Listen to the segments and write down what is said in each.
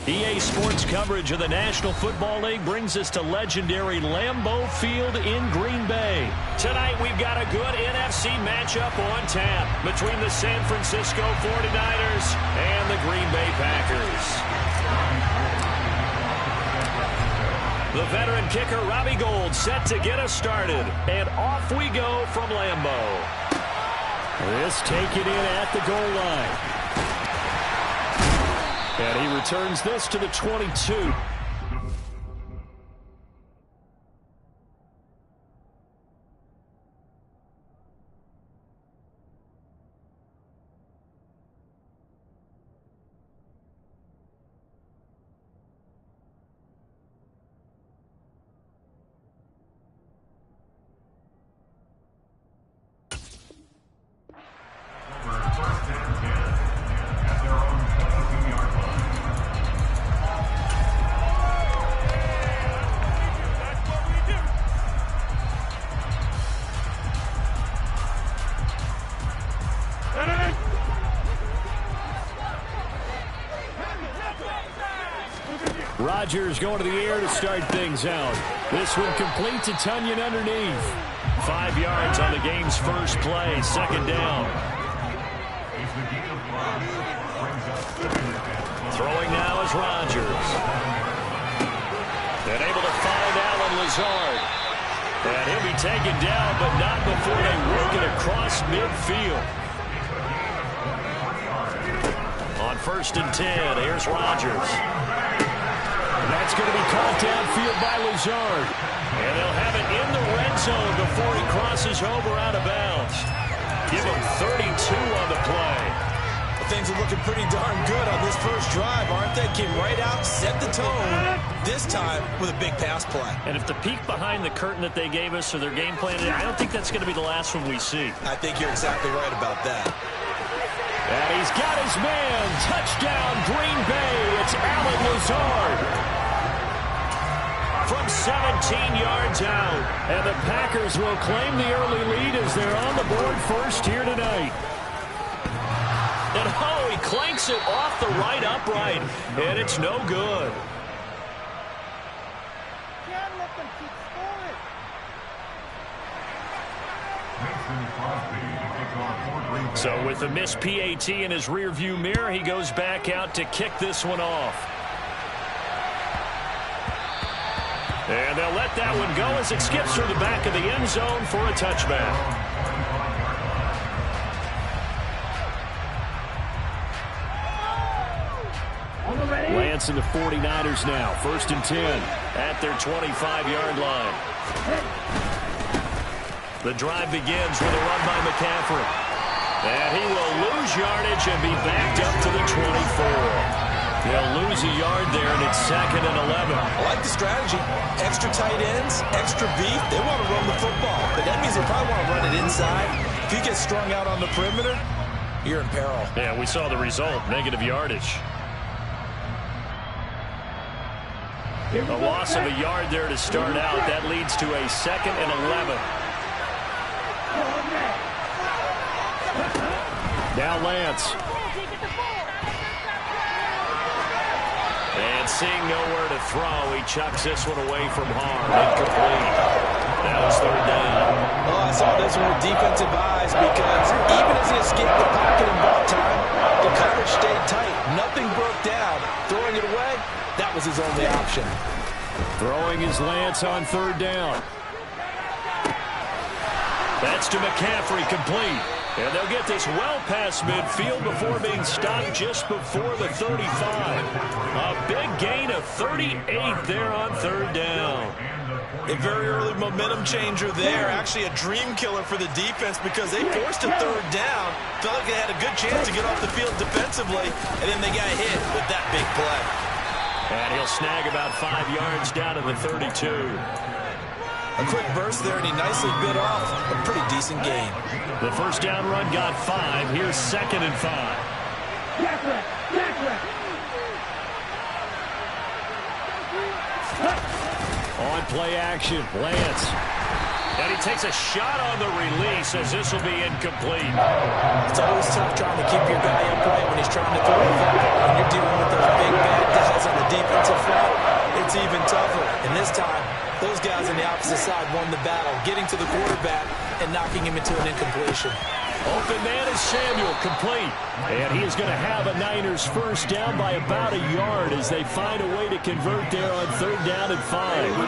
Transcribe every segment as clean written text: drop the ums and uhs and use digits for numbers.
EA Sports coverage of the National Football League brings us to legendary Lambeau Field in Green Bay. Tonight we've got a good NFC matchup on tap between the San Francisco 49ers and the Green Bay Packers. The veteran kicker Robbie Gould set to get us started. And off we go from Lambeau. This taken in at the goal line. And he returns this to the 22. Rodgers going to the air to start things out. This one complete to Tunyon underneath. 5 yards on the game's first play. Second down. Throwing now is Rodgers. And able to find Allen Lazard. And he'll be taken down, but not before they work it across midfield. On 1st and 10, here's Rodgers. That's going to be caught downfield by Lazard. And they'll have it in the red zone before he crosses over out of bounds. Give him 32 on the play. Well, things are looking pretty darn good on this first drive, aren't they? Came right out, set the tone, this time with a big pass play. And if the peek behind the curtain that they gave us or their game plan, I don't think that's going to be the last one we see. I think you're exactly right about that. And he's got his man. Touchdown, Green Bay. It's Allen Lazard. From 17 yards out. And the Packers will claim the early lead as they're on the board first here tonight. And oh, he clanks it off the right upright. And it's no good. Can't let them keep scoring. So with the missed PAT in his rearview mirror, he goes back out to kick this one off. And they'll let that one go as it skips through the back of the end zone for a touchback. Lance and the 49ers now. 1st and 10 at their 25-yard line. The drive begins with a run by McCaffrey. And he will lose yardage and be backed up to the 24. They'll lose a yard there, and it's 2nd and 11. I like the strategy. Extra tight ends, extra beef. They want to run the football, but that means they probably want to run it inside. If he gets strung out on the perimeter, you're in peril. Yeah, we saw the result, negative yardage. A loss of a yard there to start out. That leads to a 2nd and 11. Now Lance. And seeing nowhere to throw, he chucks this one away from harm. Incomplete. Now it's 3rd down. Oh, I saw this one with defensive eyes because even as he escaped the pocket in ball time, the coverage stayed tight. Nothing broke down. Throwing it away, that was his only option. Throwing his Lance on 3rd down. That's to McCaffrey, complete. And they'll get this well past midfield before being stopped just before the 35. A big gain of 38 there on 3rd down. A very early momentum changer there. Actually a dream killer for the defense because they forced a 3rd down. Felt like they had a good chance to get off the field defensively, and then they got hit with that big play. And he'll snag about 5 yards down to the 32. A quick burst there, and he nicely bit off a pretty decent gain. The 1st down run got 5. Here's 2nd and 5. On play action, Lance. And he takes a shot on the release as this will be incomplete. It's always tough trying to keep your guy upright when he's trying to throw the football when you're dealing with those big bad guys guys on the defensive front, it's even tougher. And this time, those guys on the opposite side won the battle, getting to the quarterback and knocking him into an incompletion. Open man is Samuel, complete. And he is going to have a Niners first down by about a yard as they find a way to convert there on 3rd down and 5.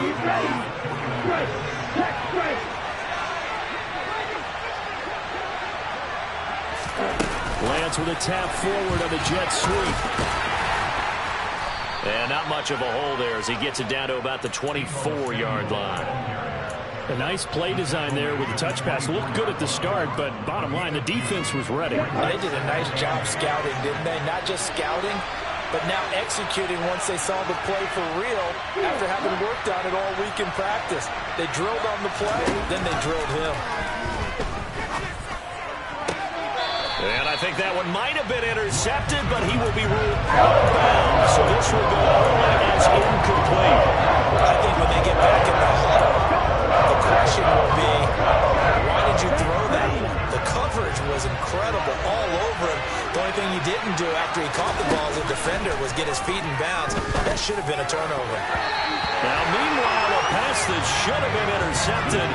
Lance with a tap forward on the jet sweep. And not much of a hole there as he gets it down to about the 24-yard line. A nice play design there with the touch pass. Looked good at the start, but bottom line, the defense was ready. They did a nice job scouting, didn't they? Not just scouting, but now executing once they saw the play for real after having worked on it all week in practice. They drilled on the play, then they drilled him. And I think that one might have been intercepted, but he will be ruled out of bounds. So this will go as incomplete. I think when they get back in the huddle, the question will be, why did you throw that? The coverage was incredible all over him. The only thing he didn't do after he caught the ball as a defender was get his feet in bounds. That should have been a turnover. Now, meanwhile, a pass that should have been intercepted,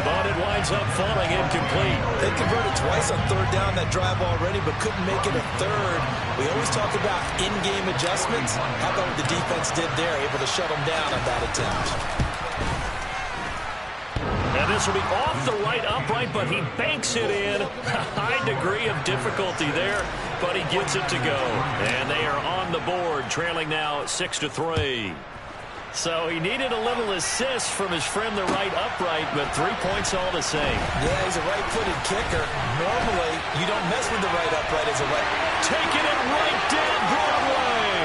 but it winds up falling incomplete. They converted twice on 3rd down that drive already, but couldn't make it a 3rd. We always talk about in-game adjustments. How about what the defense did there, able to shut them down on that attempt? And this will be off the right upright, but he banks it in. A high degree of difficulty there, but he gets it to go. And they are on the board, trailing now 6-3. So he needed a little assist from his friend the right upright, but 3 points all the same. Yeah, he's a right-footed kicker. Normally, you don't mess with the right upright as a right. Taking it right down Broadway.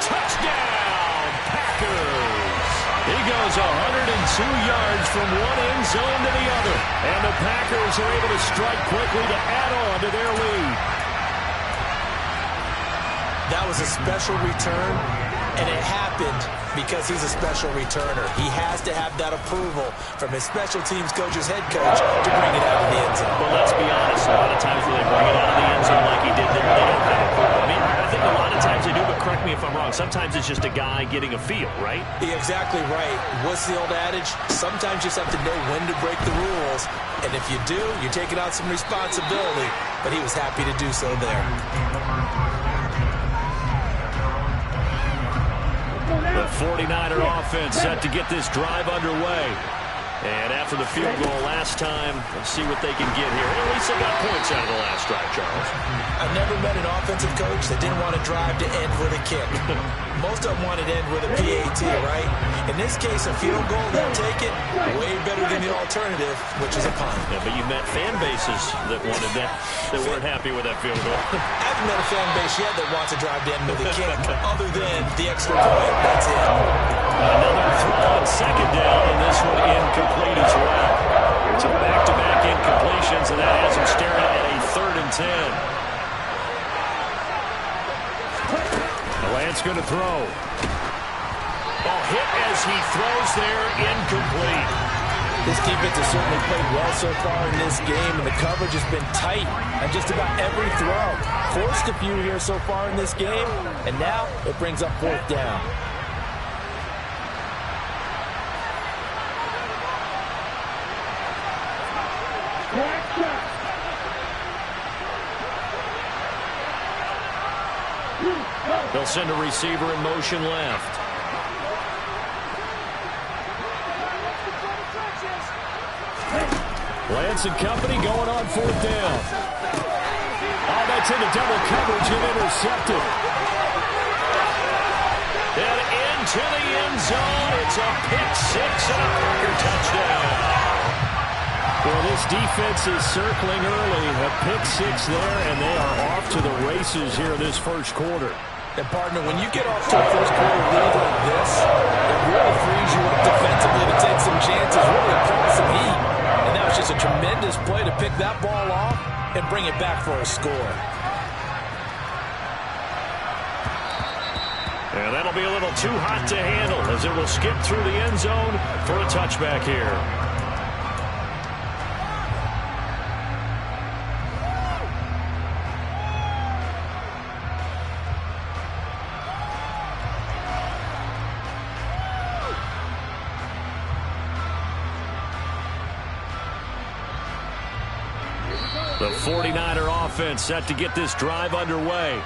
Touchdown, Packers. He goes 102 yards from one end zone to the other. And the Packers are able to strike quickly to add on to their lead. That was a special return, and it happened because he's a special returner. He has to have that approval from his special teams coach's head coach to bring it out of the end zone. Well, let's be honest. A lot of times when they bring it out of the end zone like he did there, they don't have approval. I mean, I think a lot of times they do, but correct me if I'm wrong. Sometimes it's just a guy getting a feel, right? You're exactly right. What's the old adage? Sometimes you just have to know when to break the rules, and if you do, you're taking out some responsibility, but he was happy to do so there. The 49er offense set to get this drive underway. And after the field goal last time, let's see what they can get here. At least they got points out of the last drive, Charles. I've never met an offensive coach that didn't want a drive to end with a kick. Most of them wanted to end with a PAT, right? In this case, a field goal, they'll take it way better than the alternative, which is a punt. Yeah, but you met fan bases that wanted that, that weren't happy with that field goal. I haven't met a fan base yet that wants a drive to end with a kick, other than the extra point. That's it. Another throw on 2nd down, and this one incomplete as well. It's a back-to-back incompletions, and that has him staring at a 3rd and 10. Lance going to throw. Ball hit as he throws there, incomplete. This defense has certainly played well so far in this game, and the coverage has been tight on just about every throw. Forced a few here so far in this game, and now it brings up 4th down. They'll send a receiver in motion left. Lance and company going on 4th down. Oh, that's into double coverage and intercepted. And into the end zone. It's a pick 6 and a Packer touchdown. Well, this defense is circling early. A pick 6 there, and they are off to the races here this first quarter. And, partner, when you get off to a first-quarter lead like this, it really frees you up defensively to take some chances, really apply some heat. And that was just a tremendous play to pick that ball off and bring it back for a score. And that'll be a little too hot to handle as it will skip through the end zone for a touchback here. The 49er offense set to get this drive underway.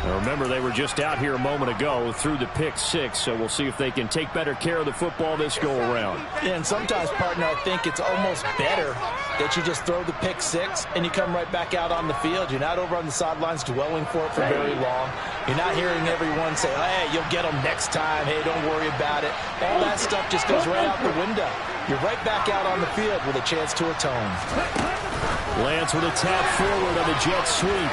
Now remember, they were just out here a moment ago through the pick six, so we'll see if they can take better care of the football this go-around. Yeah, and sometimes, partner, I think it's almost better that you just throw the pick six and you come right back out on the field. You're not over on the sidelines dwelling for it for very long. You're not hearing everyone say, hey, you'll get them next time. Hey, don't worry about it. All that stuff just goes right out the window. You're right back out on the field with a chance to atone. Lance with a tap forward on the jet sweep.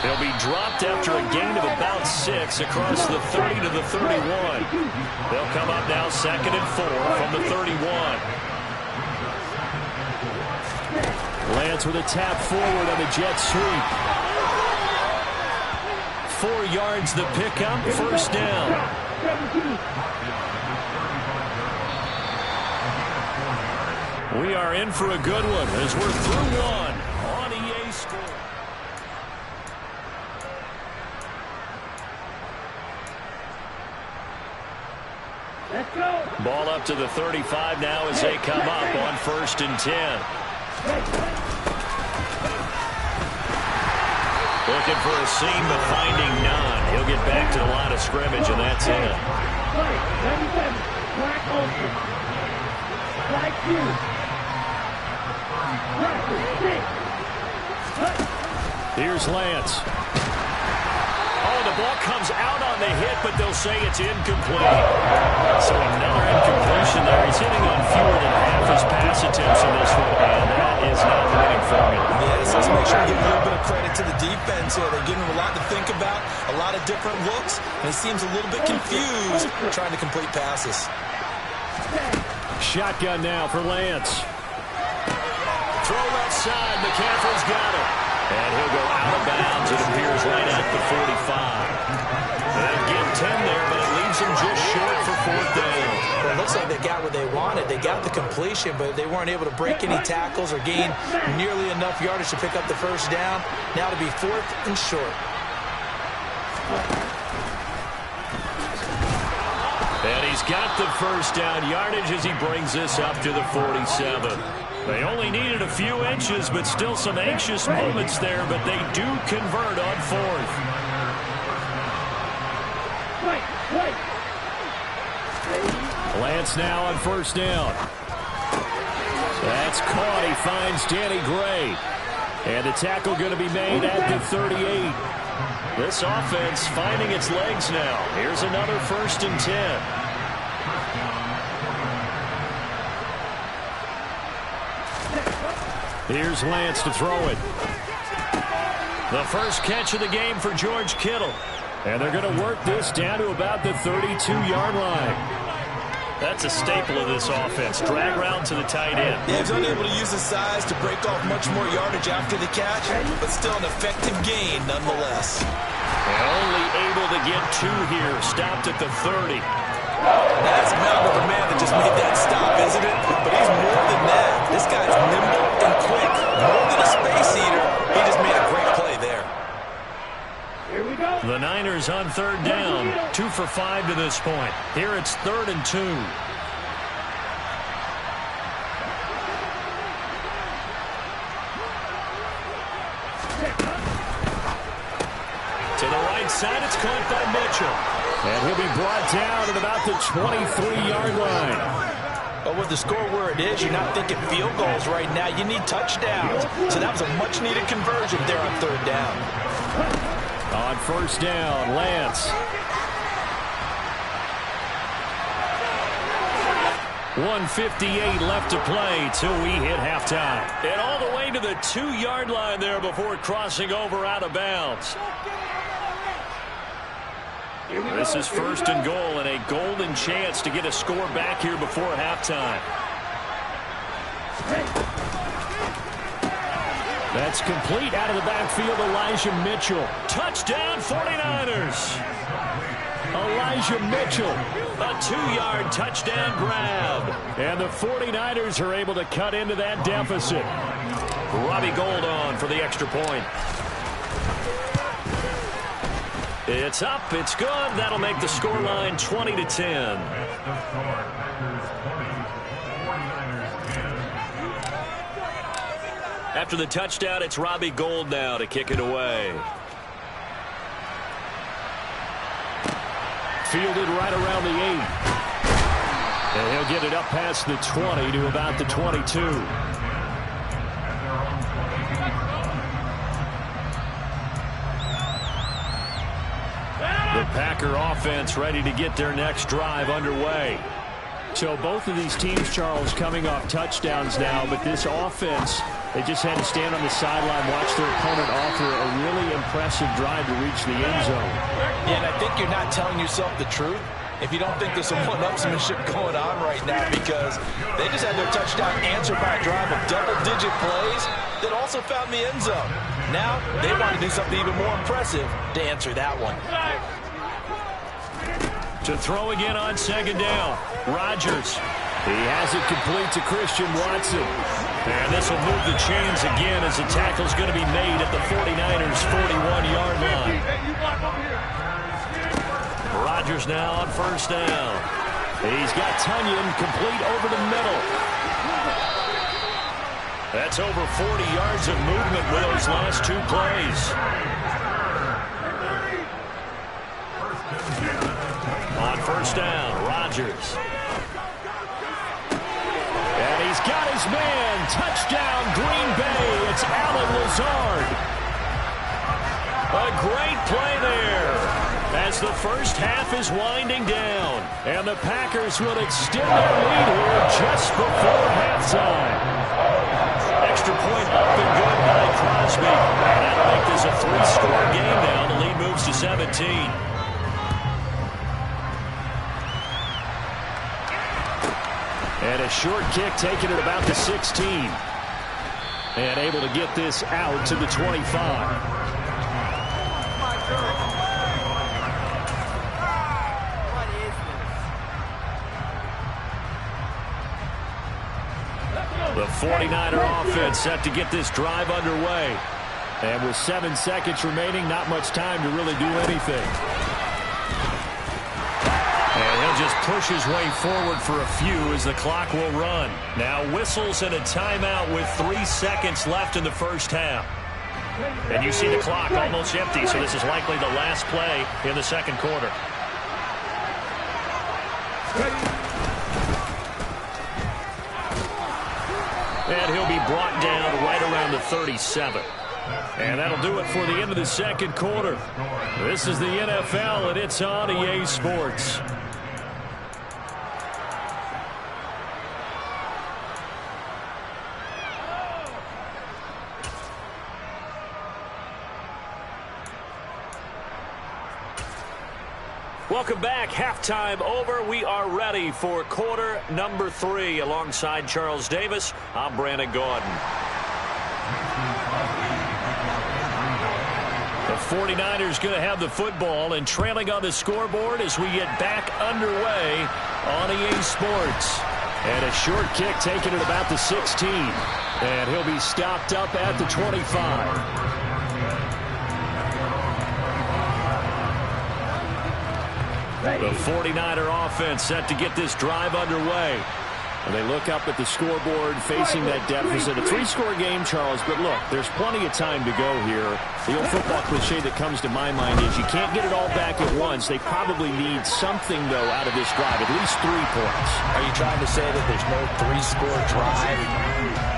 He'll be dropped after a gain of about 6 across the 30 to the 31. They'll come up now 2nd and 4 from the 31. Lance with a tap forward on the jet sweep. 4 yards the pickup, first down. We are in for a good one as we're through one on EA Sports. Ball up to the 35 now as they come up on 1st and 10. Looking for a seam, but finding none. He'll get back to the line of scrimmage, and that's it. Here's Lance. Oh, the ball comes out on the hit, but they'll say it's incomplete. So another incompletion there. He's hitting on fewer than half his pass attempts in this one, and that is not the winning formula. Yes, let's make sure we give a little bit of credit to the defense here. They're giving him a lot to think about, a lot of different looks, and he seems a little bit confused trying to complete passes. Shotgun now for Lance. Throw left side. McCaffrey's got it. And he'll go out of bounds. It appears right at the 45. They'll get 10 there, but it leaves them just short for 4th down. Well, it looks like they got what they wanted. They got the completion, but they weren't able to break any tackles or gain nearly enough yardage to pick up the first down. Now to be 4th and short. And he's got the first down yardage as he brings this up to the 47. They only needed a few inches, but still some anxious moments there, but they do convert on 4th. Lance now on 1st down. That's caught. He finds Danny Gray. And the tackle going to be made at the 38. This offense finding its legs now. Here's another 1st and 10. Here's Lance to throw it. The first catch of the game for George Kittle. And they're going to work this down to about the 32-yard line. That's a staple of this offense. Drag route to the tight end. Yeah, he was unable to use his size to break off much more yardage after the catch, but still an effective gain nonetheless. And only able to get 2 here. Stopped at the 30. That's mountain of a man that just made that stop, isn't it? But he's more than that. This guy's nimble and quick. More than a space eater. He just made a great play there. Here we go. The Niners on 3rd down. 2 for 5 to this point. Here it's 3rd and 2. To the right side, it's caught by Mitchell. And he'll be brought down at about the 23-yard line. But with the score where it is, you're not thinking field goals right now. You need touchdowns. So that was a much-needed conversion there on 3rd down. On 1st down, Lance. 1:58 left to play till we hit halftime. And all the way to the 2-yard line there before crossing over out of bounds. This is 1st and goal and a golden chance to get a score back here before halftime. That's complete out of the backfield. Elijah Mitchell. Touchdown 49ers. Elijah Mitchell. A 2-yard touchdown grab. And the 49ers are able to cut into that deficit. Robbie Gould on for the extra point. It's up. It's good. That'll make the scoreline 20-10. After the touchdown, it's Robbie Gould now to kick it away. Fielded right around the 8. And he'll get it up past the 20 to about the 22. The Packer offense ready to get their next drive underway. So both of these teams, Charles, coming off touchdowns now, but this offense, they just had to stand on the sideline, watch their opponent offer a really impressive drive to reach the end zone. Yeah, and I think you're not telling yourself the truth if you don't think there's some one-upsmanship going on right now, because they just had their touchdown answered by a drive of double-digit plays that also found the end zone. Now they want to do something even more impressive to answer that one. To throw again on second down. Rodgers. He has it complete to Christian Watson. And this will move the chains again as the tackle's going to be made at the 49ers' 41-yard line. Rodgers now on first down. He's got Tunyon complete over the middle. That's over 40 yards of movement with those last two plays. On first down, Rodgers. And he's got his man. Touchdown, Green Bay. It's Allen Lazard. A great play there as the first half is winding down. And the Packers will extend their lead here just before halftime. Extra point up and good by Crosby. And that'll make this a 3-score game now. The lead moves to 17. And a short kick taken at about the 16. And able to get this out to the 25. The 49er offense set to get this drive underway. And with 7 seconds remaining, not much time to really do anything. And he'll just push his way forward for a few as the clock will run. Now whistles and a timeout with 3 seconds left in the first half. And you see the clock almost empty, so this is likely the last play in the second quarter. And he'll be brought down right around the 37. And that'll do it for the end of the second quarter. This is the NFL, and it's on EA Sports. Welcome back. Halftime over. We are ready for quarter number 3. Alongside Charles Davis, I'm Brandon Gaudin. The 49ers going to have the football and trailing on the scoreboard as we get back underway on EA Sports. And a short kick taken at about the 16. And he'll be stopped up at the 25. The 49er offense set to get this drive underway. And they look up at the scoreboard facing that deficit. A 3-score game, Charles, but look, there's plenty of time to go here. The old football cliche that comes to my mind is you can't get it all back at once. They probably need something, though, out of this drive, at least 3 points. Are you trying to say that there's no 3-score drive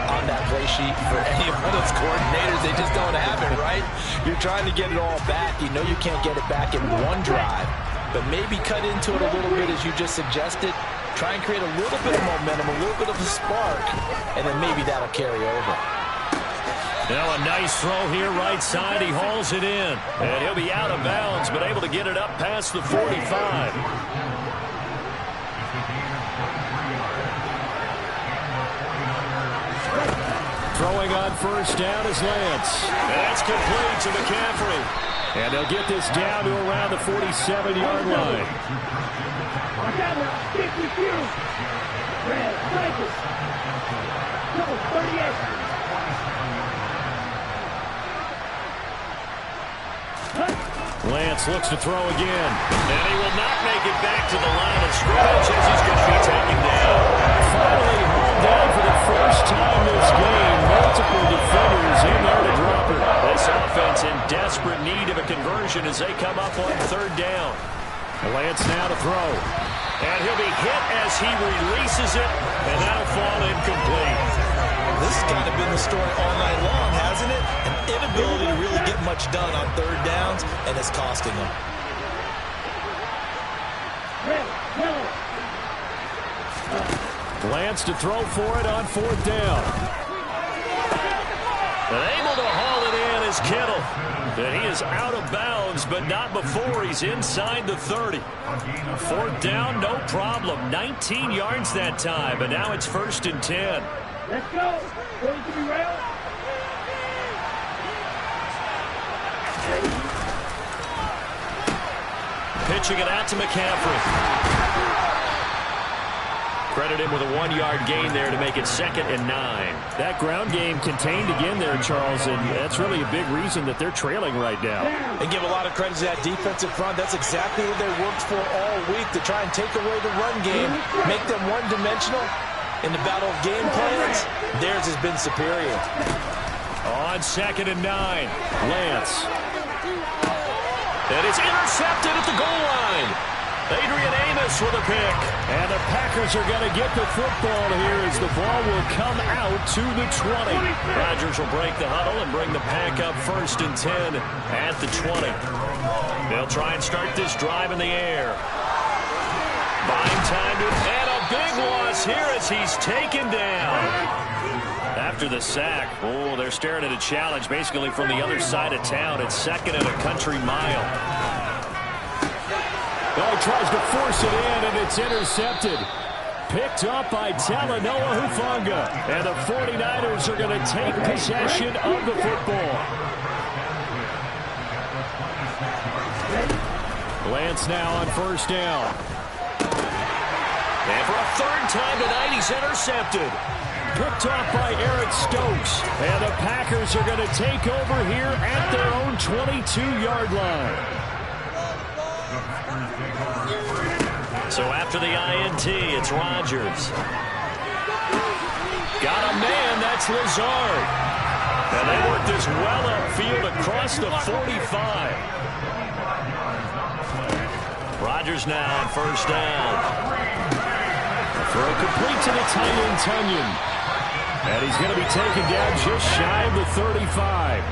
on that play sheet for any of those coordinators? They just don't have it, right? You're trying to get it all back. You know you can't get it back in one drive, but maybe cut into it a little bit as you just suggested. Try and create a little bit of momentum, a little bit of a spark, and then maybe that'll carry over. Now a nice throw here right side. He hauls it in. And he'll be out of bounds, but able to get it up past the 45. Throwing on first down is Lance. And that's complete to McCaffrey. And they'll get this down to around the 47-yard line. Lance looks to throw again. And he will not make it back to the line of scrimmage as he's going to be taken down. Finally hauled down for the first time this game. Multiple couple defenders in there to drop her. This offense in desperate need of a conversion as they come up on third down. Lance now to throw. And he'll be hit as he releases it, and that'll fall incomplete. This has kind of been the story all night long, hasn't it? An inability to really get much done on third downs, and it's costing them. Lance to throw for it on fourth down. And able to haul it in is Kittle. And he is out of bounds, but not before he's inside the 30. Fourth down, no problem. 19 yards that time, but now it's 1st and 10. Let's go. Going to be rail. Pitching it out to McCaffrey. Credit him with a 1-yard gain there to make it 2nd and 9. That ground game contained again there, Charles, and that's really a big reason that they're trailing right now. And give a lot of credit to that defensive front. That's exactly what they worked for all week, to try and take away the run game, make them one-dimensional. In the battle of game plans, theirs has been superior. On 2nd and 9, Lance. And it's intercepted at the goal line. Adrian Amos with a pick. And the Packers are going to get the football here as the ball will come out to the 20. Rodgers will break the huddle and bring the Pack up 1st and 10 at the 20. They'll try and start this drive in the air. Buying time to, and a big loss here as he's taken down. After the sack, oh, they're staring at a challenge basically from the other side of town. It's 2nd and a country mile. Oh, tries to force it in, and it's intercepted. Picked up by Talanoa Hufanga. And the 49ers are going to take possession of the football. Lance now on 1st down. And for a 3rd time tonight, he's intercepted. Picked off by Eric Stokes. And the Packers are going to take over here at their own 22-yard line. So after the INT, it's Rodgers. Got a man, that's Lazard. And they work this well upfield across the 45. Rodgers now on 1st down. Throw complete to the tight end, Tunyon. And he's going to be taken down just shy of the 35.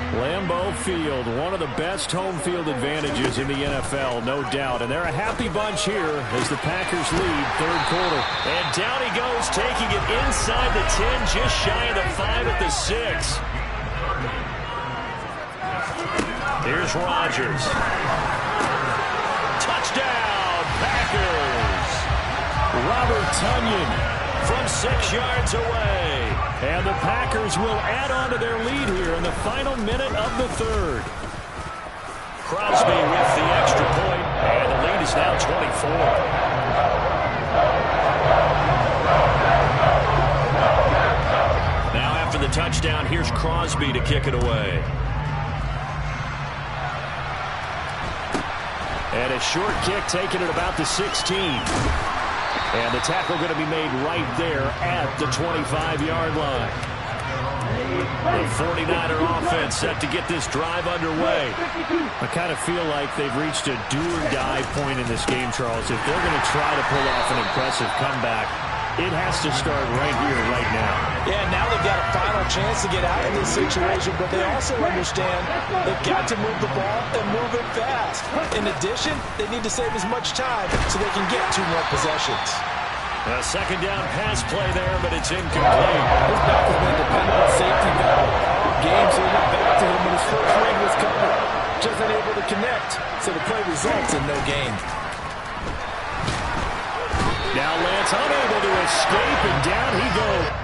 Lambeau Field, one of the best home field advantages in the NFL, no doubt. And they're a happy bunch here as the Packers lead 3rd quarter. And down he goes, taking it inside the 10, just shy of the 5 at the 6. Here's Rodgers. Touchdown, Packers! Robert Tunyon from 6 yards away. And the Packers will add on to their lead here in the final minute of the 3rd. Crosby with the extra point, and the lead is now 24. Now after the touchdown, here's Crosby to kick it away. And a short kick taken at about the 16. And the tackle going to be made right there at the 25-yard line. The 49er offense set to get this drive underway. I kind of feel like they've reached a do-or-die point in this game, Charles. If they're going to try to pull off an impressive comeback, it has to start right here, right now. Yeah, now they've got a final chance to get out of this situation, but they also understand they've got to move the ball and move it fast. In addition, they need to save as much time so they can get 2 more possessions. A 2nd down pass play there, but it's incomplete. His back has been a dependable safety valve all game, so he went back to him when his first read was covered. Just unable to connect, so the play results in no gain. Now Lance unable to escape, and down he goes.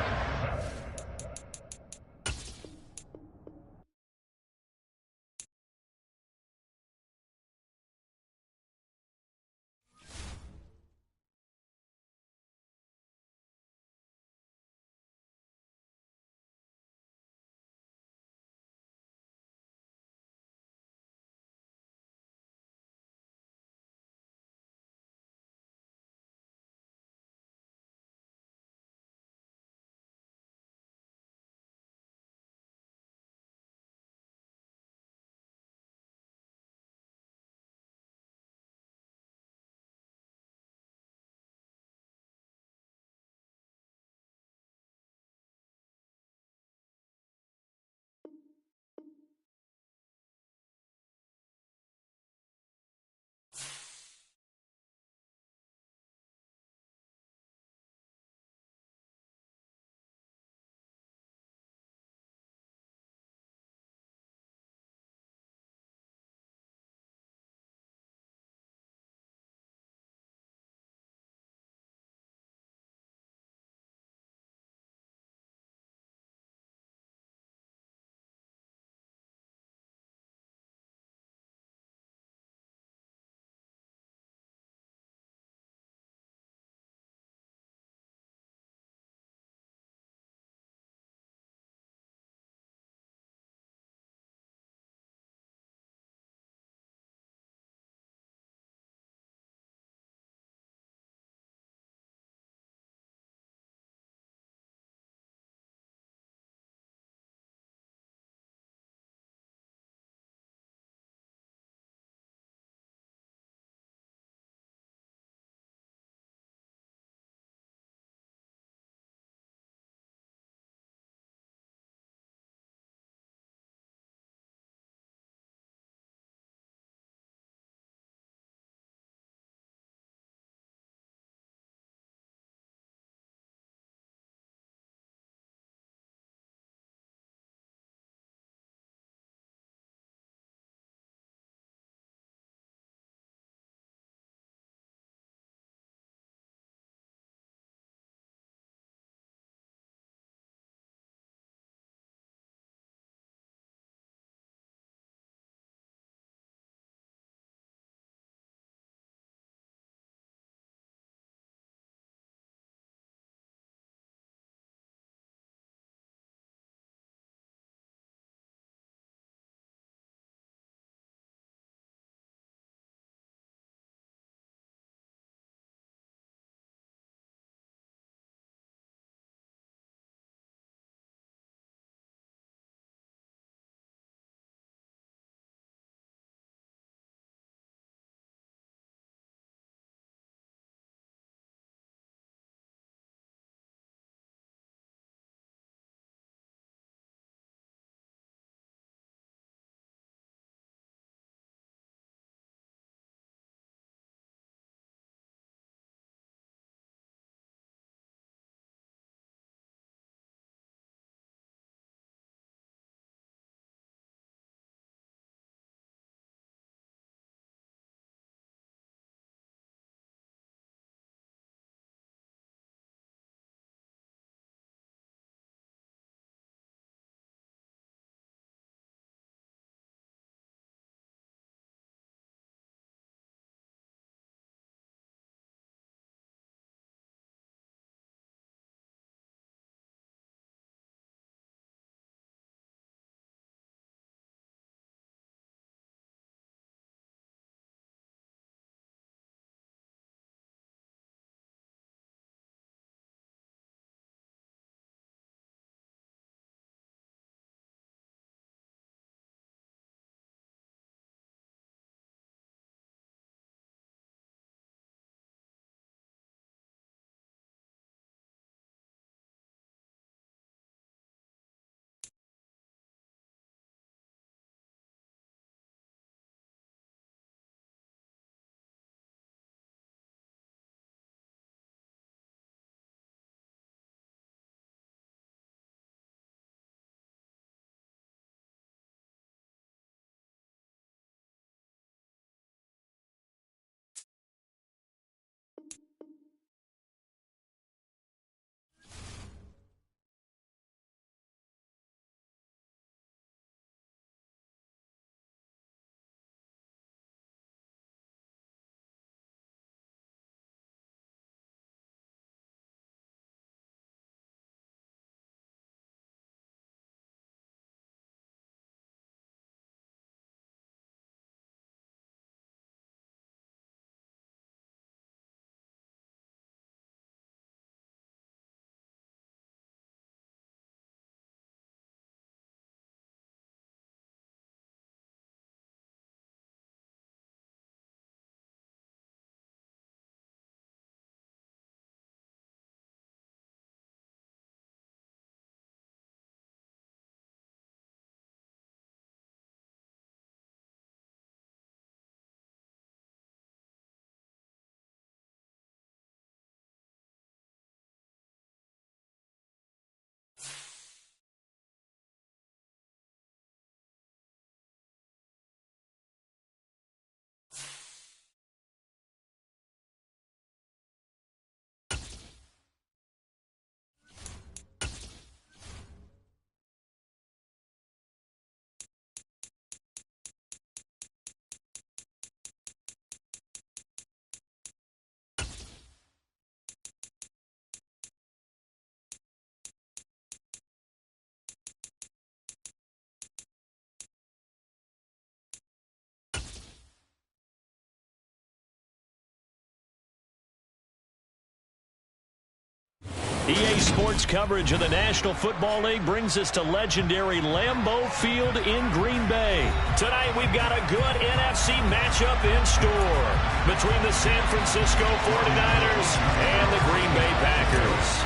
EA Sports coverage of the National Football League brings us to legendary Lambeau Field in Green Bay. Tonight we've got a good NFC matchup in store between the San Francisco 49ers and the Green Bay Packers.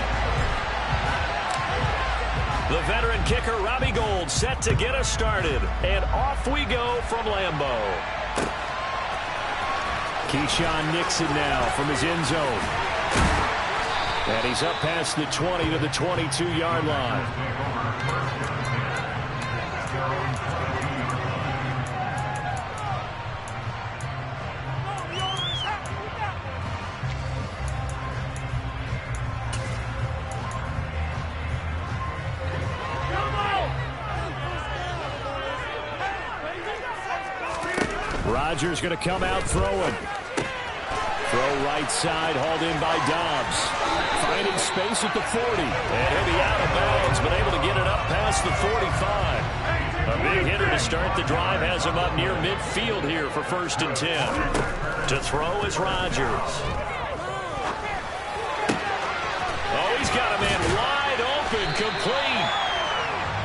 The veteran kicker Robbie Gould set to get us started, and off we go from Lambeau. Keyshawn Nixon now from his end zone. And he's up past the 20 to the 22-yard line. Rodgers going to come out throwing. Throw right side, hauled in by Dobbs. Finding space at the 40. And he'll be out of bounds, but able to get it up past the 45. A big hitter to start the drive has him up near midfield here for 1st and 10. To throw is Rodgers. Oh, he's got a man wide open, complete.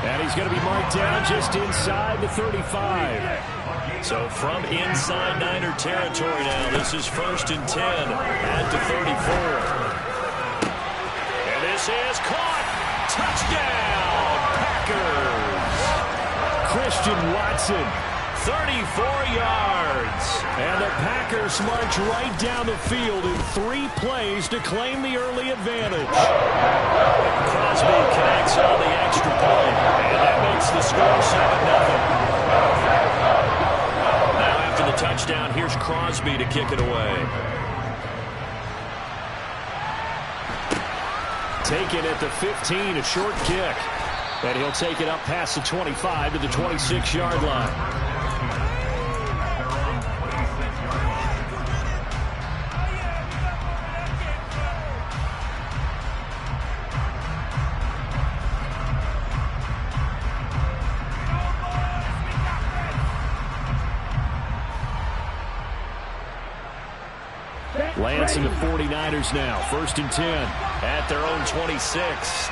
And he's going to be marked down just inside the 35. So from inside Niner territory now, this is 1st and 10 at the 34. And this is caught. Touchdown, Packers. Christian Watson, 34 yards. And the Packers march right down the field in 3 plays to claim the early advantage. Crosby connects on the extra point, and that makes the score 7-0. The touchdown, here's Crosby to kick it away. Taken at the 15, a short kick. And he'll take it up past the 25 to the 26-yard line. Lance and the 49ers now. 1st and 10 at their own 26.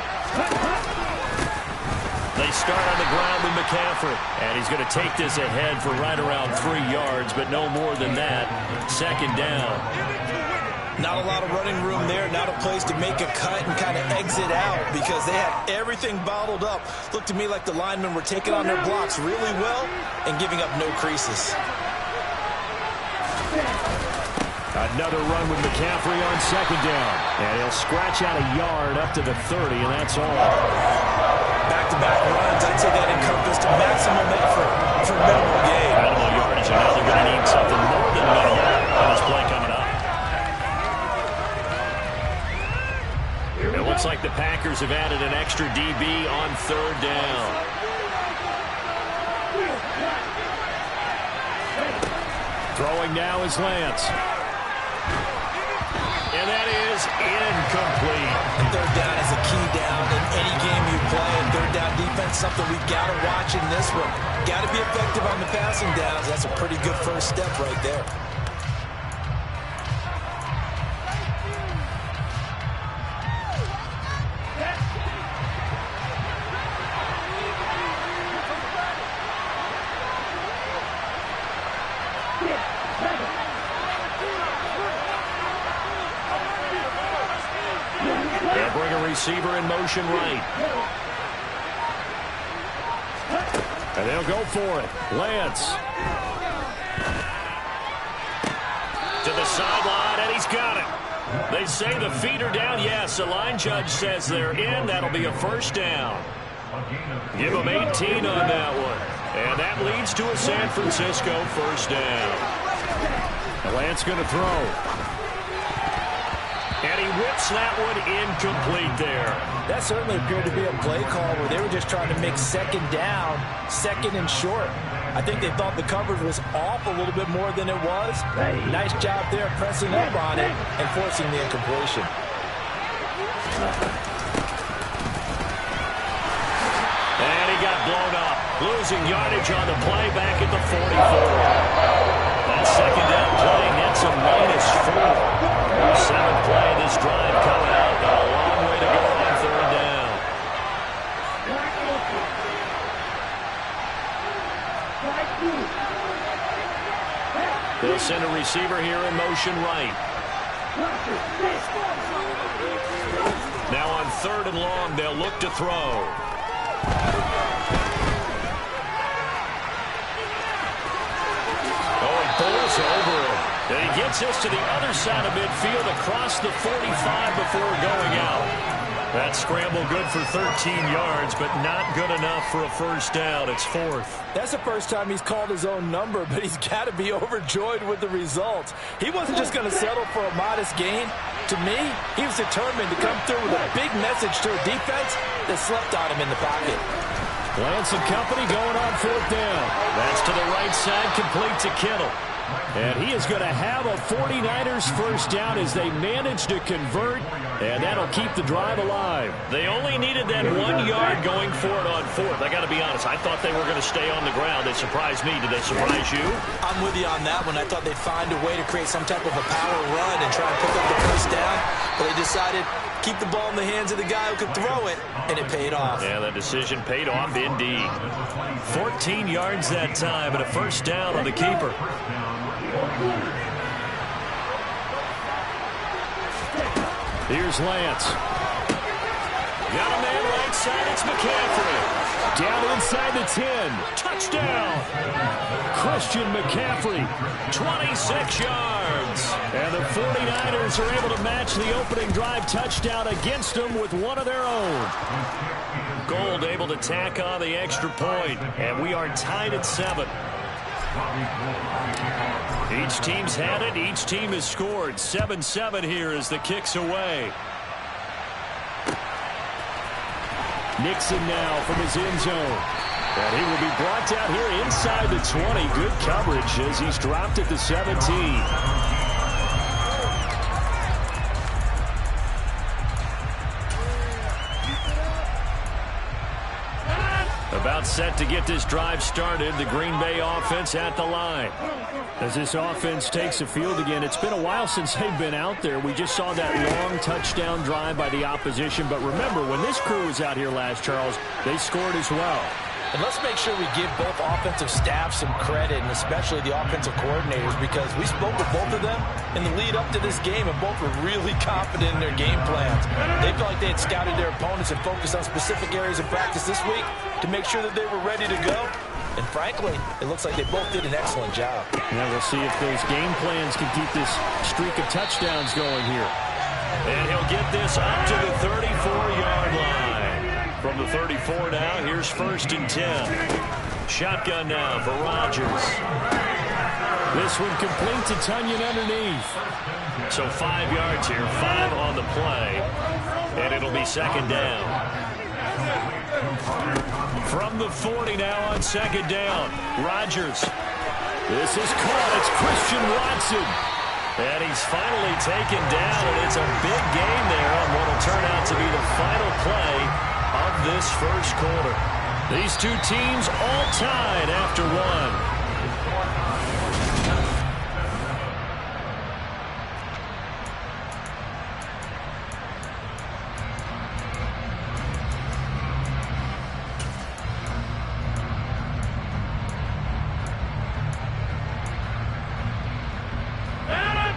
They start on the ground with McCaffrey. And he's going to take this ahead for right around 3 yards, but no more than that. 2nd down. Not a lot of running room there. Not a place to make a cut and kind of exit out because they had everything bottled up. Looked to me like the linemen were taking on their blocks really well and giving up no creases. Another run with McCaffrey on 2nd down. And he'll scratch out a yard up to the 30, and that's all. Back-to-back runs, I'd say that encompassed maximum effort for minimal gain. Minimal yardage, and now they're going to need something more than minimal on this play coming up. It looks like the Packers have added an extra DB on 3rd down. Throwing now is Lance. And that is incomplete. Third down is a key down in any game you play. And third down defense, something we've got to watch in this one. Got to be effective on the passing downs. That's a pretty good first step right there. Receiver in motion right. And they'll go for it. Lance. To the sideline, and he's got it. They say the feet are down. Yes, the line judge says they're in. That'll be a 1st down. Give them 18 on that one. And that leads to a San Francisco 1st down. Lance going to throw. And he whips that one incomplete there. That certainly appeared to be a play call where they were just trying to make 2nd down, 2nd and short. I think they thought the coverage was off a little bit more than it was. Nice job there pressing up on it and forcing the incompletion. And he got blown up. Losing yardage on the play back at the 44. That 2nd down play gets a -4. 7th play of this drive coming out. Got a long way to go They'll send a receiver here in motion right. Now on 3rd and long, they'll look to throw. Oh, he pulls over it. And he gets us to the other side of midfield across the 45 before going out. That scramble good for 13 yards, but not good enough for a first down. It's 4th. That's the first time he's called his own number, but he's got to be overjoyed with the results. He wasn't just going to settle for a modest gain. To me, he was determined to come through with a big message to a defense that slept on him in the pocket. Lance and company going on 4th down. That's to the right side, complete to Kittle. And he is going to have a 49ers first down as they manage to convert, and that'll keep the drive alive. They only needed that 1 yard going for it on 4th. I got to be honest, I thought they were going to stay on the ground. They surprised me. Did they surprise you? I'm with you on that one. I thought they'd find a way to create some type of a power run and try and pick up the first down, but they decided keep the ball in the hands of the guy who could throw it, and it paid off. Yeah, that decision paid off indeed. 14 yards that time and a first down on the keeper. Here's Lance. Got a man right side. It's McCaffrey. Down inside the 10. Touchdown. Christian McCaffrey. 26 yards. And the 49ers are able to match the opening drive touchdown against them with one of their own. Gold able to tack on the extra point. And we are tied at 7. Each team's had it. Each team has scored. 7-7 here as the kick's away. Nixon now from his end zone. And he will be brought down here inside the 20. Good coverage as he's dropped at the 17. About set to get this drive started. The Green Bay offense at the line. As this offense takes the field again, it's been a while since they've been out there. We just saw that long touchdown drive by the opposition. But remember, when this crew was out here last, Charles, they scored as well. And let's make sure we give both offensive staff some credit, and especially the offensive coordinators, because we spoke with both of them in the lead up to this game, and both were really confident in their game plans. They felt like they had scouted their opponents and focused on specific areas of practice this week to make sure that they were ready to go. And frankly, it looks like they both did an excellent job. Yeah, we'll see if those game plans can keep this streak of touchdowns going here. And he'll get this up to the 34-yard line. From the 34 now, here's 1st and 10. Shotgun now for Rodgers. This one complete to Tunyon underneath. So 5 yards here, 5 on the play. And it'll be 2nd down. From the 40 now on 2nd down. Rodgers. This is caught. It's Christian Watson. And he's finally taken down, and it's a big gain there on what will turn out to be the final play of this first quarter. These two teams all tied after one.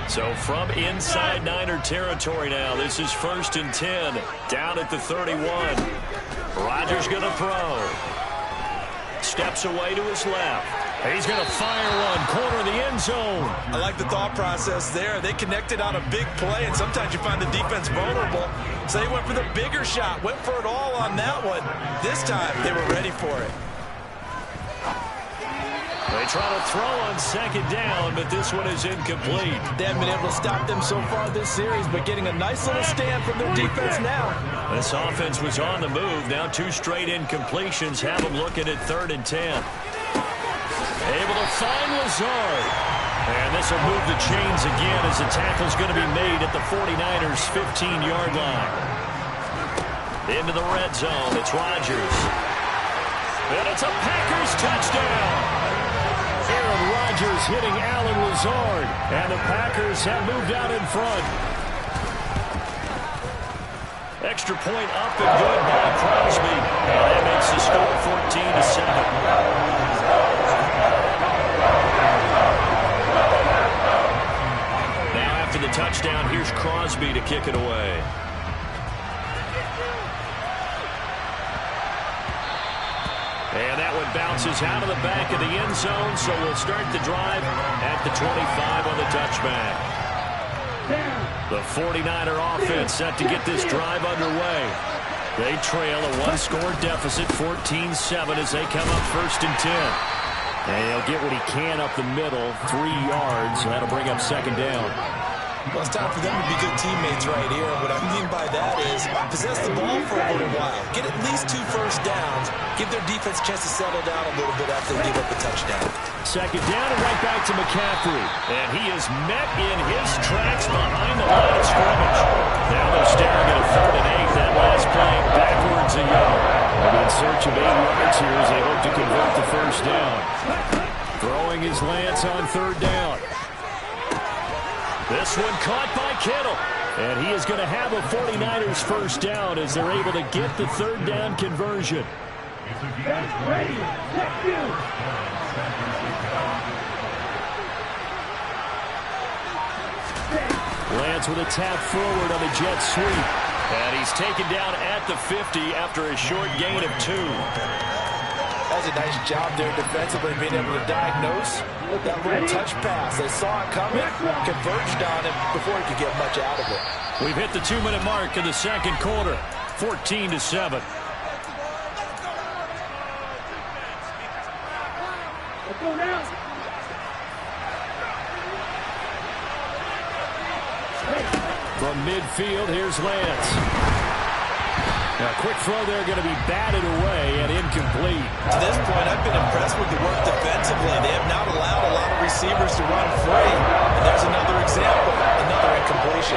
So from inside Niner territory now, this is 1st and 10, down at the 31. Rodgers going to throw. Steps away to his left. He's going to fire one, corner of the end zone. I like the thought process there. They connected on a big play, and sometimes you find the defense vulnerable. So they went for the bigger shot, went for it all on that one. This time, they were ready for it. They try to throw on 2nd down, but this one is incomplete. They haven't been able to stop them so far this series, but getting a nice little stand from their defense now. This offense was on the move. Now 2 straight incompletions have them looking at 3rd and 10. Able to find Lazard. And this will move the chains again as the tackle's going to be made at the 49ers' 15-yard line. Into the red zone. It's Rodgers. And it's a Packers touchdown. Aaron Rodgers hitting Allen Lazard. And the Packers have moved out in front. Extra point up and good by Crosby. And that makes the score 14-7. Dansby to kick it away. And that one bounces out of the back of the end zone, so we'll start the drive at the 25 on the touchback. The 49er offense set to get this drive underway. They trail a one-score deficit, 14-7, as they come up 1st and 10. And he'll get what he can up the middle, 3 yards. So that'll bring up 2nd down. Well, it's time for them to be good teammates right here. What I mean by that is possess the ball for a little while. Get at least 2 first downs. Give their defense a chance to settle down a little bit after they give up a touchdown. 2nd down and right back to McCaffrey. And he is met in his tracks behind the line of scrimmage. Now they're staring at a 3rd and 8. That last play backwards a yard. They're in search of 8 yards here as they hope to convert the 1st down. Throwing his Lance on 3rd down. This one caught by Kittle. And he is going to have a 49ers 1st down as they're able to get the 3rd down conversion. Lance with a tap forward on the jet sweep. And he's taken down at the 50 after a short gain of 2. That was a nice job there defensively, being able to diagnose that little touch pass. They saw it coming, converged on him before he could get much out of it. We've hit the 2-minute mark in the 2nd quarter, 14-7. Let's go now. From midfield, here's Lance. Now, a quick throw there going to be batted away and incomplete. To this point, I've been impressed with the work defensively. They have not allowed a lot of receivers to run free. And there's another example, another incompletion.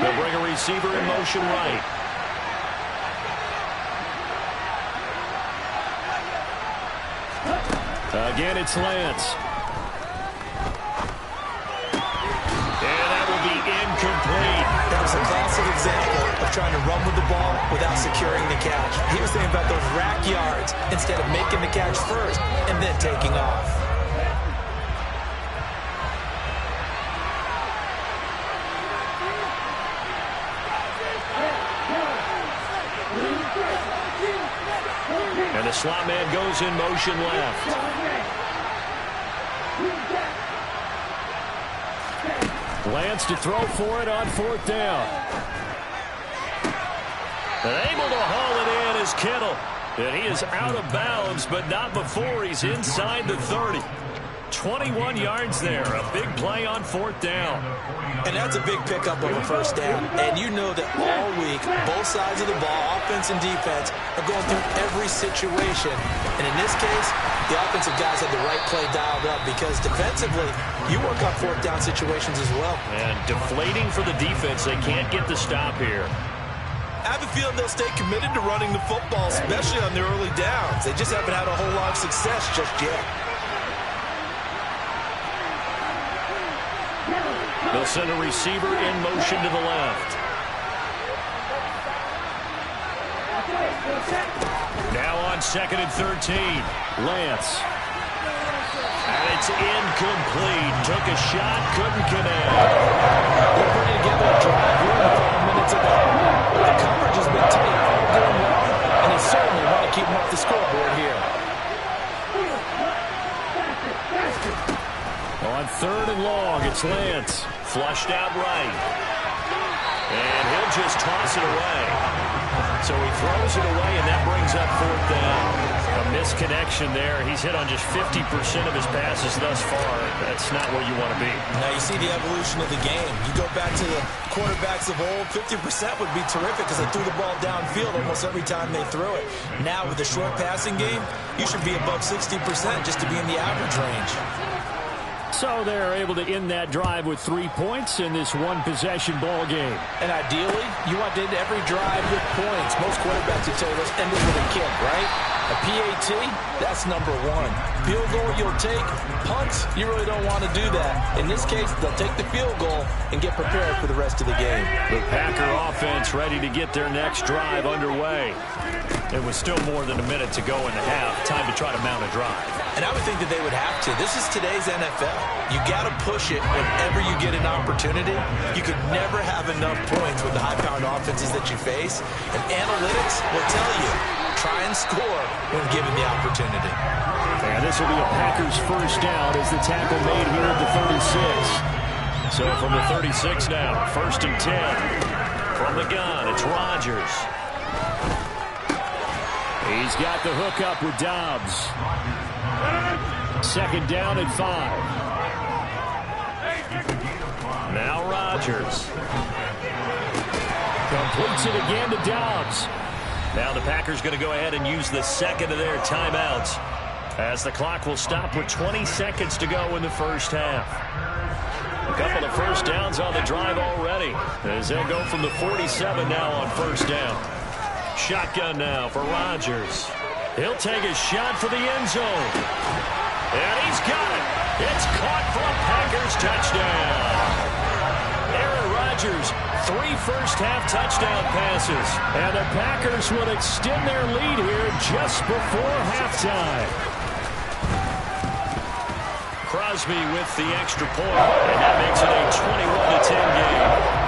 They'll bring a receiver in motion right. Again, it's Lance. Incomplete. That was a classic example of trying to run with the ball without securing the catch. He was thinking about those rack yards instead of making the catch first and then taking off. And the slot man goes in motion left. Lance to throw for it on 4th down. And able to haul it in is Kittle. And he is out of bounds, but not before he's inside the 30. 21 yards there. A big play on 4th down. And that's a big pickup of a 1st down. And you know that all week, both sides of the ball, offense and defense, are going through every situation. And in this case, the offensive guys had the right play dialed up because defensively, you work on 4th down situations as well. And deflating for the defense. They can't get the stop here. I have a feeling they'll stay committed to running the football, especially on their early downs. They just haven't had a whole lot of success just yet. They'll send a receiver in motion to the left. Now on 2nd and 13. Lance. And it's incomplete. Took a shot, couldn't connect. They're putting together a drive here in the 5 minutes of the half. The coverage has been tight all game long, and they certainly want to keep them off the scoreboard here. On 3rd and long, it's Lance. Flushed out right. And he'll just toss it away. So he throws it away, and that brings up 4th down. A misconnection there. He's hit on just 50% of his passes thus far. That's not where you want to be. Now you see the evolution of the game. You go back to the quarterbacks of old, 50% would be terrific because they threw the ball downfield almost every time they threw it. Now with the short passing game, you should be above 60% just to be in the average range. So they're able to end that drive with 3 points in this one-possession ball game. And ideally, you want to end every drive with points. Most quarterbacks would tell you, let's end it with a kick, right? A PAT, that's number one. Field goal you'll take. Punts, you really don't want to do that. In this case, they'll take the field goal and get prepared for the rest of the game. The Packer offense ready to get their next drive underway. It was still more than a minute to go in the half. Time to try to mount a drive. And I would think that they would have to. This is today's NFL. You got to push it whenever you get an opportunity. You could never have enough points with the high-powered offenses that you face. And analytics will tell you, try and score when given the opportunity. And this will be a Packers first down as the tackle made here at the 36. So from the 36 now, 1st and 10. From the gun, it's Rodgers. He's got the hook up with Dobbs. 2nd down and 5. Now Rodgers. Completes it again to Dobbs. Now the Packers going to go ahead and use the second of their timeouts as the clock will stop with 20 seconds to go in the first half. A couple of first downs on the drive already as they'll go from the 47 now on 1st down. Shotgun now for Rodgers. He'll take a shot for the end zone. And he's got it. It's caught for a Packers touchdown. Aaron Rodgers, 3 first-half touchdown passes. And the Packers will extend their lead here just before halftime. Crosby with the extra point. And that makes it a 21-10 game.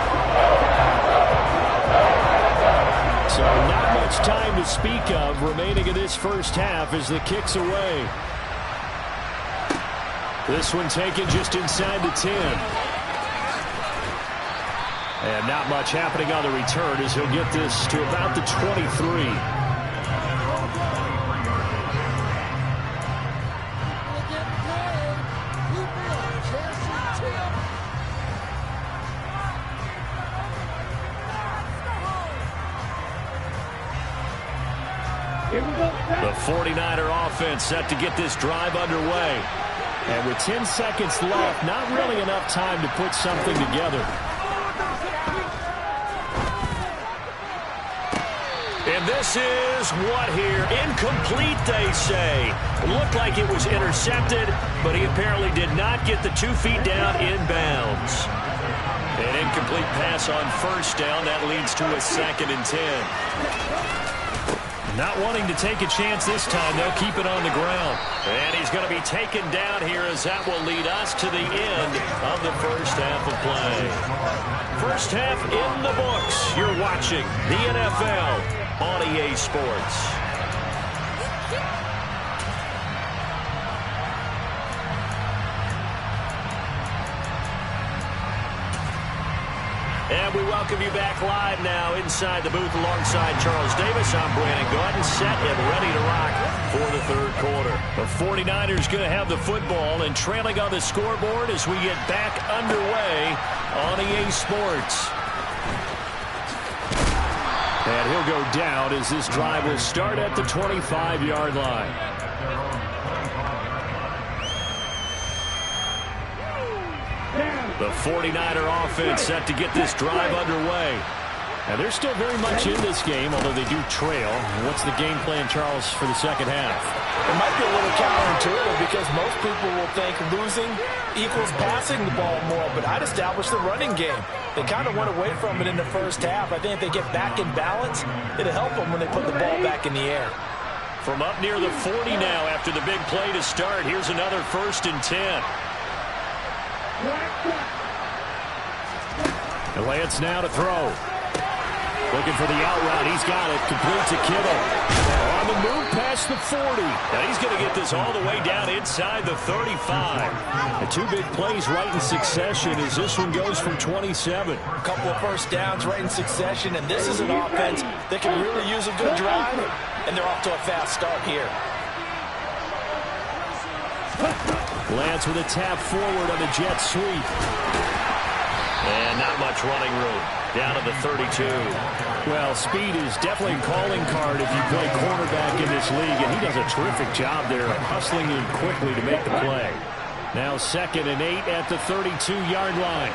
So not much time to speak of remaining in this first half as the kick's away. This one taken just inside the 10. And not much happening on the return as he'll get this to about the 23. The 49er offense set to get this drive underway. And with 10 seconds left, not really enough time to put something together. And this is what here? Incomplete, they say. It looked like it was intercepted, but he apparently did not get the 2 feet down inbounds. An incomplete pass on 1st down. That leads to a 2nd and 10. Not wanting to take a chance this time, they'll keep it on the ground. And he's going to be taken down here as that will lead us to the end of the first half of play. First half in the books. You're watching the NFL on EA Sports. And we welcome you back live now inside the booth alongside Charles Davis. I'm Brandon Gaudin, set and ready to rock for the 3rd quarter. The 49ers going to have the football and trailing on the scoreboard as we get back underway on EA Sports. And he'll go down as this drive will start at the 25-yard line. The 49er offense set to get this drive underway. And they're still very much in this game, although they do trail. What's the game plan, Charles, for the second half? It might be a little counterintuitive because most people will think losing equals passing the ball more, but I'd establish the running game. They kind of went away from it in the first half. I think if they get back in balance, it'll help them when they put the ball back in the air. From up near the 40 now after the big play to start, here's another 1st and 10. And Lance now to throw. Looking for the out route. He's got it. Complete to Kittle. On the move past the 40. Now he's going to get this all the way down inside the 35. The 2 big plays right in succession as this one goes from 27. A couple of first downs right in succession, and this is an offense that can really use a good drive, and they're off to a fast start here. Lance with a tap forward on the jet sweep. And not much running room. Down to the 32. Well, speed is definitely a calling card if you play quarterback in this league, and he does a terrific job there hustling in quickly to make the play. Now 2nd and 8 at the 32-yard line.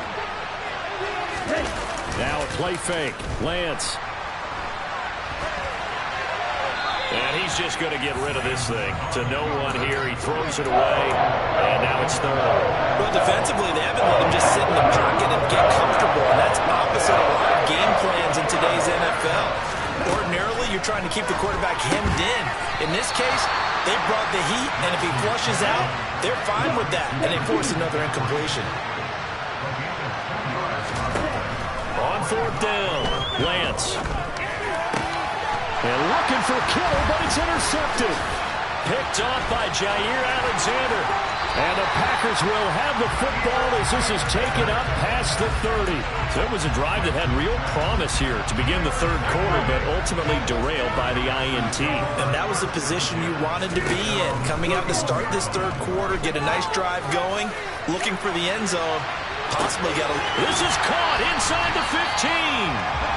Now a play fake. Lance. And he's just going to get rid of this thing. To no one here. He throws it away. And now it's 3rd. Well, defensively, they haven't let him just sit in the pocket and get comfortable. And that's opposite a lot of game plans in today's NFL. Ordinarily, you're trying to keep the quarterback hemmed in. In this case, they brought the heat. And if he flushes out, they're fine with that. And they force another incompletion. On 4th down, Lance. And looking for Kittle, but it's intercepted. Picked off by Jair Alexander. And the Packers will have the football as this is taken up past the 30. So it was a drive that had real promise here to begin the 3rd quarter, but ultimately derailed by the INT. And that was the position you wanted to be in. Coming out to start this 3rd quarter, get a nice drive going, looking for the end zone. Possibly got a... This is caught inside the 15.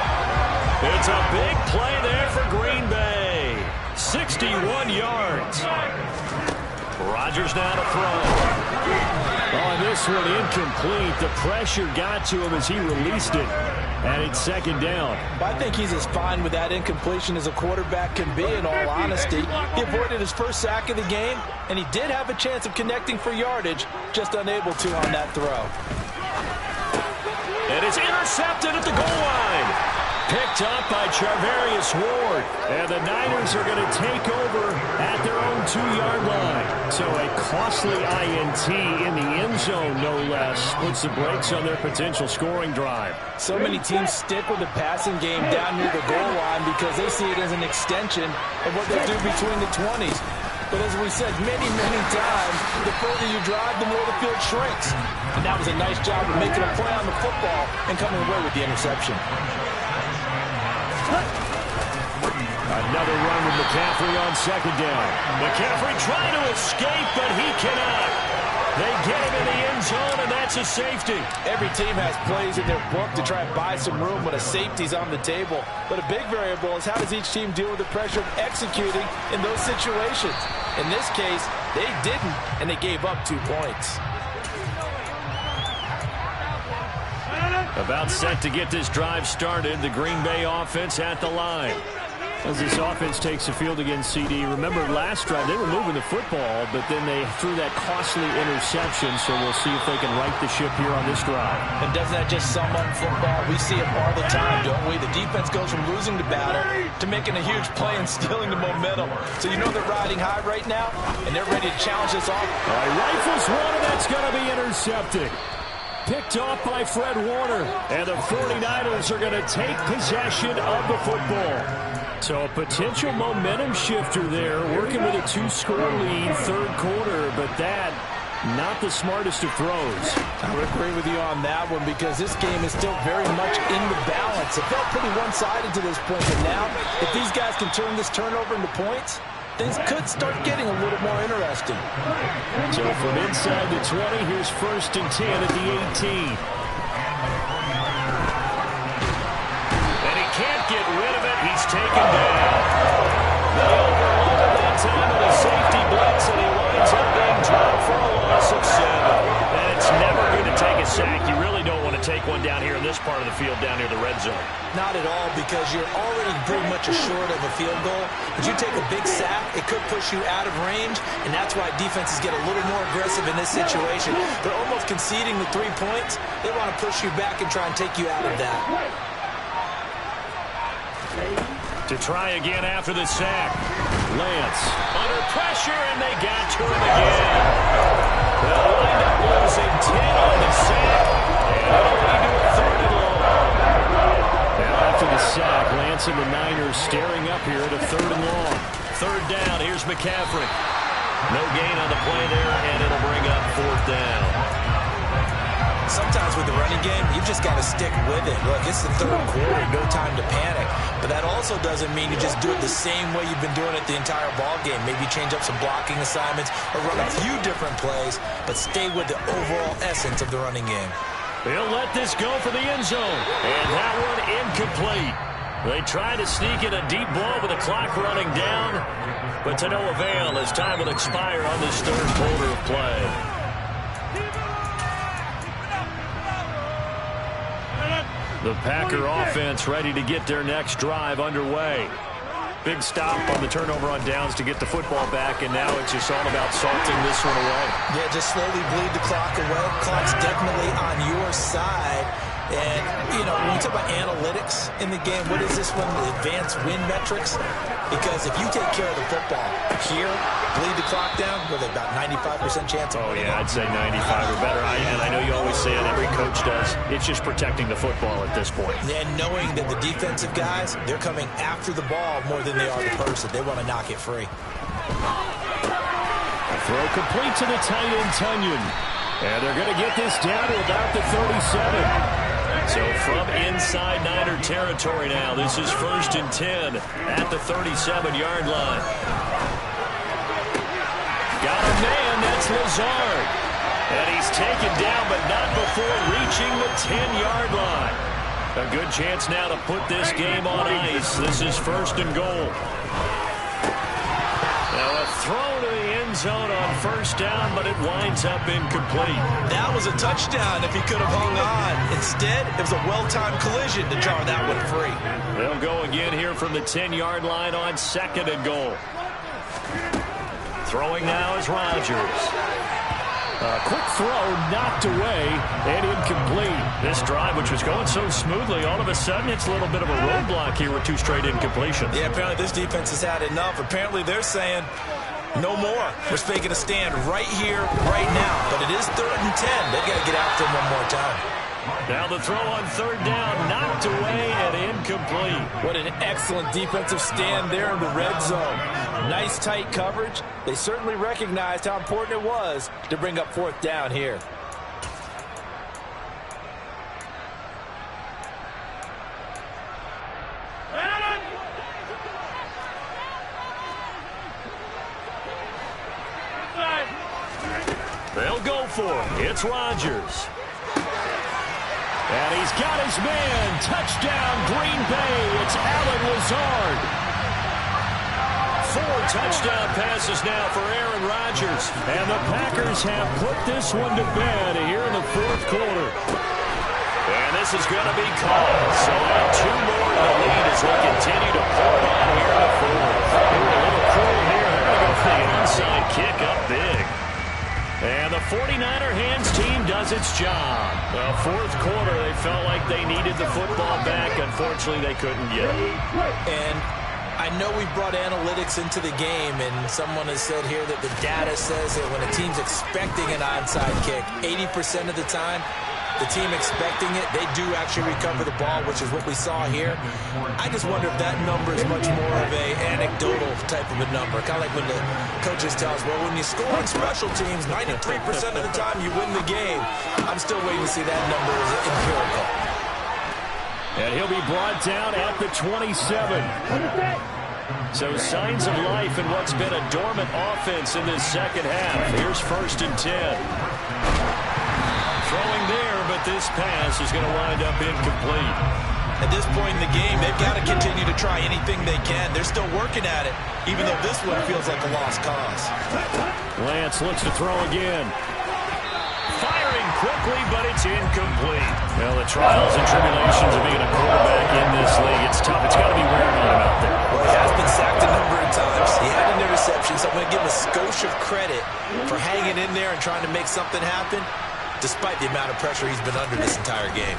It's a big play there for Green Bay. 61 yards. Rodgers now to throw. Oh, this one incomplete. The pressure got to him as he released it. And it's 2nd down. I think he's as fine with that incompletion as a quarterback can be, in all honesty. He avoided his first sack of the game, and he did have a chance of connecting for yardage, just unable to on that throw. And it's intercepted at the goal line. Picked up by Charvarius Ward. And the Niners are going to take over at their own 2-yard line. So a costly INT in the end zone, no less, puts the brakes on their potential scoring drive. So many teams stick with the passing game down near the goal line because they see it as an extension of what they do between the 20s. But as we said many, many times, the further you drive, the more the field shrinks. And that was a nice job of making a play on the football and coming away with the interception. Another run with McCaffrey on 2nd down. McCaffrey trying to escape, but he cannot. They get him in the end zone, and that's a safety. Every team has plays in their book to try and buy some room when a safety's on the table. But a big variable is how does each team deal with the pressure of executing in those situations. In this case, they didn't, and they gave up 2 points. About set to get this drive started, the Green Bay offense at the line. As this offense takes the field against CD, remember last drive they were moving the football, but then they threw that costly interception, so we'll see if they can right the ship here on this drive. And doesn't that just sum up football? We see it all the time, don't we? The defense goes from losing the battle to making a huge play and stealing the momentum. So you know they're riding high right now, and they're ready to challenge this off. All right, rifles one, and that's going to be intercepted. Picked off by Fred Warner, and the 49ers are going to take possession of the football. So a potential momentum shifter there, working with a 2-score lead, 3rd quarter, but that, not the smartest of throws. I would agree with you on that one because this game is still very much in the balance. It felt pretty one-sided to this point, but now, if these guys can turn this turnover into points, things could start getting a little more interesting. So from inside the 20, here's 1st and 10 at the 18. And he can't get rid of it. He's taken down. They overloaded that time with a safety blitz, and he winds up being dropped for a loss of 7. And it's never going to take a sack. You really don't want to take one down here in this part of the field, down near the red zone. Not at all, because you're already pretty much assured of a field goal. But you take a big sack, it could push you out of range, and that's why defenses get a little more aggressive in this situation. They're almost conceding the 3 points. They want to push you back and try and take you out of that. To try again after the sack. Lance under pressure, and they got to him again. They'll wind up losing 10 on the sack, and they'll lead to a 3rd and long. Now after the sack, Lance and the Niners staring up here at a 3rd and long. 3rd down, here's McCaffrey. No gain on the play there, and it'll bring up 4th down. Sometimes with the running game, you've just got to stick with it. Look, it's the 3rd quarter, no time to panic. But that also doesn't mean you just do it the same way you've been doing it the entire ball game. Maybe change up some blocking assignments or run a few different plays, but stay with the overall essence of the running game. They'll let this go for the end zone. And that one incomplete. They try to sneak in a deep ball with the clock running down, but to no avail as time will expire on this 3rd quarter of play. The Packer offense ready to get their next drive underway. Big stop on the turnover on downs to get the football back, and now it's just all about salting this one away. Yeah, just slowly bleed the clock away. Clock's definitely on your side. And, you know, when we talk about analytics in the game, what is this one? The advanced win metrics? Because if you take care of the football here, bleed the clock down, with about 95% chance of winning. Oh, yeah, I'd say 95 or better. And I know you always say it, every coach does. It's just protecting the football at this point. And knowing that the defensive guys, they're coming after the ball more than they are the person. They want to knock it free. Throw complete to the tight end, Tunyon. And they're going to get this down to about the 37. So from inside Niner territory now, this is 1st and 10 at the 37-yard line. Got a man, that's Lazard. And he's taken down, but not before reaching the 10-yard line. A good chance now to put this game on ice. This is 1st and goal. Now a throw to the end zone on 1st down, but it winds up incomplete. That was a touchdown if he could have hung on. Instead, it was a well-timed collision to jar that one free. They'll go again here from the 10-yard line on 2nd and goal. Throwing now is Rodgers. A quick throw knocked away and incomplete. This drive, which was going so smoothly, all of a sudden it's a little bit of a roadblock here with 2 straight incompletions. Yeah, apparently this defense has had enough. Apparently they're saying no more. We're making a stand right here, right now. But it is 3rd and 10. They've got to get after him one more time. Now the throw on 3rd down, knocked away and incomplete. What an excellent defensive stand there in the red zone. Nice tight coverage. They certainly recognized how important it was to bring up 4th down here. They'll go for it. It's Rodgers. And he's got his man. Touchdown, Green Bay. It's Allen Lazard. 4 touchdown passes now for Aaron Rodgers. And the Packers have put this one to bed here in the 4th quarter. And this is going to be called. So now 2 more in the lead as they continue to pour it on here in the 4th. They were a little cool here. They're going to go for the onside kick up big. And the 49er hands team does its job. The 4th quarter, they felt like they needed the football back. Unfortunately, they couldn't get it. And I know we brought analytics into the game, and someone has said here that the data says that when a team's expecting an onside kick, 80% of the time, the team expecting it, they do actually recover the ball, which is what we saw here. I just wonder if that number is much more of a anecdotal type of a number. Kind of like when the coaches tell us, well, when you score on special teams, 93% of the time you win the game. I'm still waiting to see that number as empirical. And he'll be brought down at the 27. So signs of life in what's been a dormant offense in this 2nd half. Here's 1st and 10. Throwing there, but this pass is going to wind up incomplete. At this point in the game, they've got to continue to try anything they can. They're still working at it, even though this one feels like a lost cause. Lance looks to throw again. Firing quickly, but it's incomplete. Well, the trials and tribulations of being a quarterback in this league, it's tough. It's got to be wearing on him out there. Well, he has been sacked a number of times. He had an interception, so I'm going to give him a skosh of credit for hanging in there and trying to make something happen, despite the amount of pressure he's been under this entire game.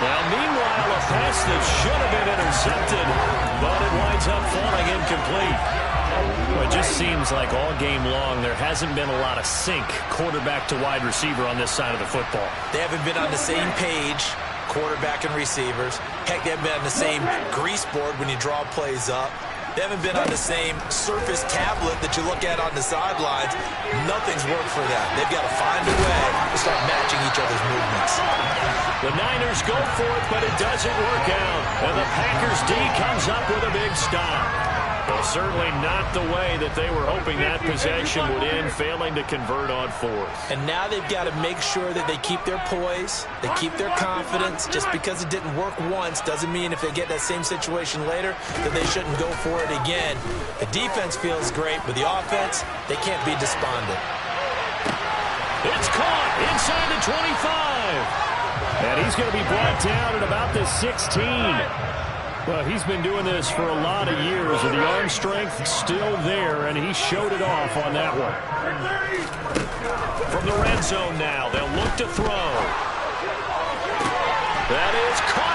Now, meanwhile, a pass that should have been intercepted, but it winds up falling incomplete. Well, it just seems like all game long there hasn't been a lot of sync quarterback to wide receiver on this side of the football. They haven't been on the same page, quarterback and receivers. Heck, they haven't been on the same grease board when you draw plays up. They haven't been on the same surface tablet that you look at on the sidelines. Nothing's worked for them. They've got to find a way to start matching each other's movements. The Niners go for it, but it doesn't work out. And the Packers D comes up with a big stop. Well, certainly not the way that they were hoping that possession would end, failing to convert on 4th. And now they've got to make sure that they keep their poise, they keep their confidence. Just because it didn't work once doesn't mean if they get that same situation later that they shouldn't go for it again. The defense feels great, but the offense, they can't be despondent. That's caught inside the 25. And he's going to be brought down at about the 16. Well, he's been doing this for a lot of years, and the arm strength still there, and he showed it off on that one. From the red zone now, they'll look to throw. That is caught.